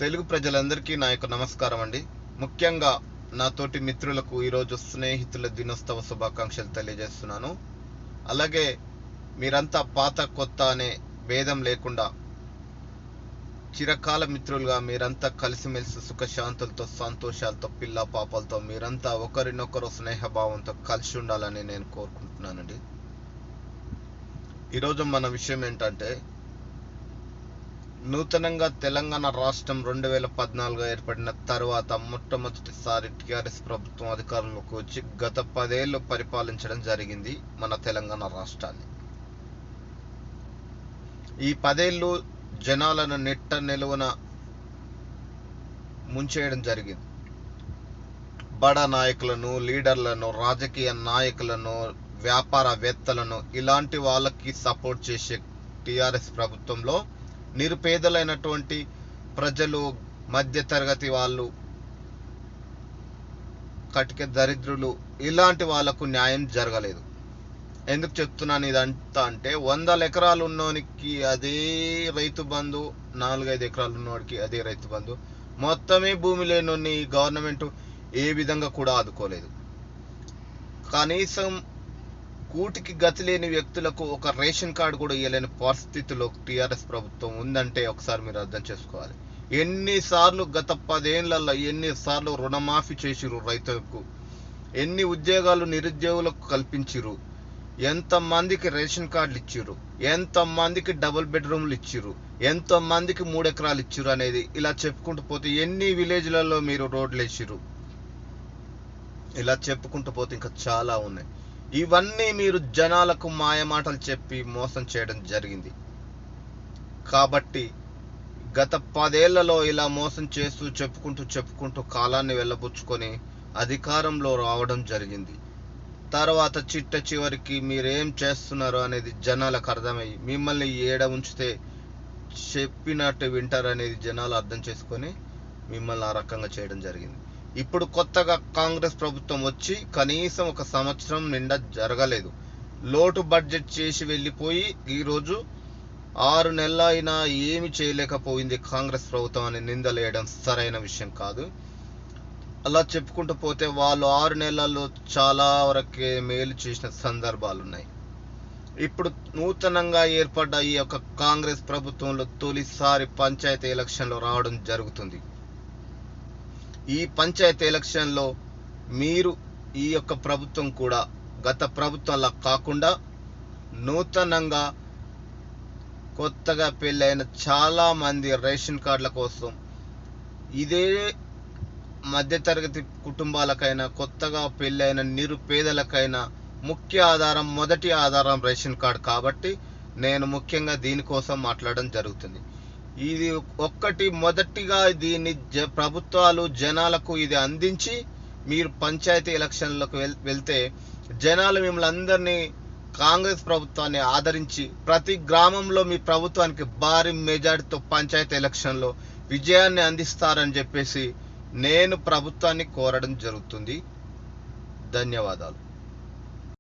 తెలుగు ప్రజలందరికీ నా యొక్క నమస్కారం అండి. ముఖ్యంగా నాతోటి మిత్రులకు ఈరోజు స్నేహితుల దినోత్సవ శుభాకాంక్షలు తెలియజేస్తున్నాను. అలాగే మీరంతా పాత కొత్త అనే భేదం లేకుండా చిరకాల మిత్రులుగా మీరంతా కలిసిమెలిసి సుఖశాంతులతో సంతోషాలతో పిల్ల పాపలతో మీరంతా ఒకరినొకరు స్నేహభావంతో కలిసి ఉండాలని నేను కోరుకుంటున్నానండి. ఈరోజు మన విషయం ఏంటంటే, నూతనంగా తెలంగాణ రాష్ట్రం 2014 ఏర్పడిన తర్వాత మొట్టమొదటిసారి టీఆర్ఎస్ ప్రభుత్వం అధికారంలోకి వచ్చి గత 10 ఏళ్ళు పరిపాలించడం జరిగింది మన తెలంగాణ రాష్ట్రాన్ని. ఈ 10 ఏళ్ళు జనాలను నెట్ట నిలువన ముంచేయడం జరిగింది. బడా నాయకులను, లీడర్లను, రాజకీయ నాయకులను, వ్యాపారవేత్తలను ఇలాంటి వాళ్ళకి సపోర్ట్ చేసే టీఆర్ఎస్ ప్రభుత్వంలో నిరుపేదలైనటువంటి ప్రజలు, మధ్య తరగతి వాళ్ళు, కటిక దరిద్రులు ఇలాంటి వాళ్లకు న్యాయం జరగలేదు. ఎందుకు చెప్తున్నాను ఇదంతా అంటే, 100 ఎకరాలు ఉన్నోనికి అదే రైతు బంధు, 4-5 ఎకరాలు ఉన్నవాడికి అదే రైతు బంధు, మొత్తమే భూమి లేనోని గవర్నమెంట్ ఏ విధంగా కూడా ఆదుకోలేదు. కనీసం కూటికి గతి లేని వ్యక్తులకు ఒక రేషన్ కార్డు కూడా ఇవ్వలేని పరిస్థితిలో టీఆర్ఎస్ ప్రభుత్వం ఉందంటే ఒకసారి మీరు అర్థం చేసుకోవాలి. ఎన్నిసార్లు గత 10 ఏళ్లలో ఎన్నిసార్లు రుణమాఫీ చేసిరు రైతులకు, ఎన్ని ఉద్యోగాలు నిరుద్యోగులకు కల్పించిరు, ఎంతమందికి రేషన్ కార్డులు ఇచ్చిర్రు, ఎంతమందికి డబుల్ బెడ్రూమ్లు ఇచ్చిర్రు, ఎంతమందికి 3 ఎకరాలు ఇచ్చిర్రు అనేది ఇలా చెప్పుకుంటూ పోతే ఎన్ని విలేజ్లలో మీరు రోడ్లు వేసిర్రు, ఇలా చెప్పుకుంటూ పోతే ఇంకా చాలా ఉన్నాయి. ఇవన్నీ మీరు జనాలకు మాయమాటలు చెప్పి మోసం చేయడం జరిగింది. కాబట్టి గత 10 ఏళ్లలో ఇలా మోసం చేస్తూ చెప్పుకుంటూ కాలాన్ని వెళ్ళబుచ్చుకొని అధికారంలో రావడం జరిగింది. తర్వాత చిట్ట చివరికి మీరేం చేస్తున్నారు అనేది జనాలకు అర్థమయ్యి మిమ్మల్ని ఏడ ఉంచితే చెప్పినట్టు వింటారు అనేది జనాలు అర్థం చేసుకొని మిమ్మల్ని ఆ రకంగా చేయడం జరిగింది. ఇప్పుడు కొత్తగా కాంగ్రెస్ ప్రభుత్వం వచ్చి కనీసం 1 సంవత్సరం నిండా జరగలేదు. లోటు బడ్జెట్ చేసి వెళ్ళిపోయి ఈరోజు 6 నెలలు అయినా ఏమి చేయలేకపోయింది కాంగ్రెస్ ప్రభుత్వం అని నిందలేయడం సరైన విషయం కాదు. అలా చెప్పుకుంటూ పోతే వాళ్ళు 6 నెలల్లో చాలా వరకే మేలు చేసిన సందర్భాలు ఉన్నాయి. ఇప్పుడు నూతనంగా ఏర్పడ్డ ఈ యొక్క కాంగ్రెస్ ప్రభుత్వంలో తొలిసారి పంచాయతీ ఎలక్షన్లో రావడం జరుగుతుంది. ఈ పంచాయతీ ఎలక్షన్లో మీరు ఈ యొక్క ప్రభుత్వం కూడా గత ప్రభుత్వంలా కాకుండా నూతనంగా కొత్తగా పెళ్ళైన చాలా మంది రేషన్ కార్డుల కోసం, ఇదే మధ్యతరగతి కుటుంబాలకైనా కొత్తగా పెళ్ళైన నిరుపేదలకైనా ముఖ్య ఆధారం, మొదటి ఆధారం రేషన్ కార్డు. కాబట్టి నేను ముఖ్యంగా దీనికోసం మాట్లాడడం జరుగుతుంది. ఇది మొదటిగా దీన్ని ప్రభుత్వాలు జనాలకు ఇది అందించి మీరు పంచాయతీ ఎలక్షన్లకు వెళ్తే జనాలు మిమ్మల్ని అందరినీ కాంగ్రెస్ ప్రభుత్వాన్ని ఆదరించి ప్రతి గ్రామంలో మీ ప్రభుత్వానికి భారీ మెజారిటీతో పంచాయతీ ఎలక్షన్లో విజయాన్ని అందిస్తారని చెప్పేసి నేను ప్రభుత్వాన్ని కోరడం జరుగుతుంది. ధన్యవాదాలు.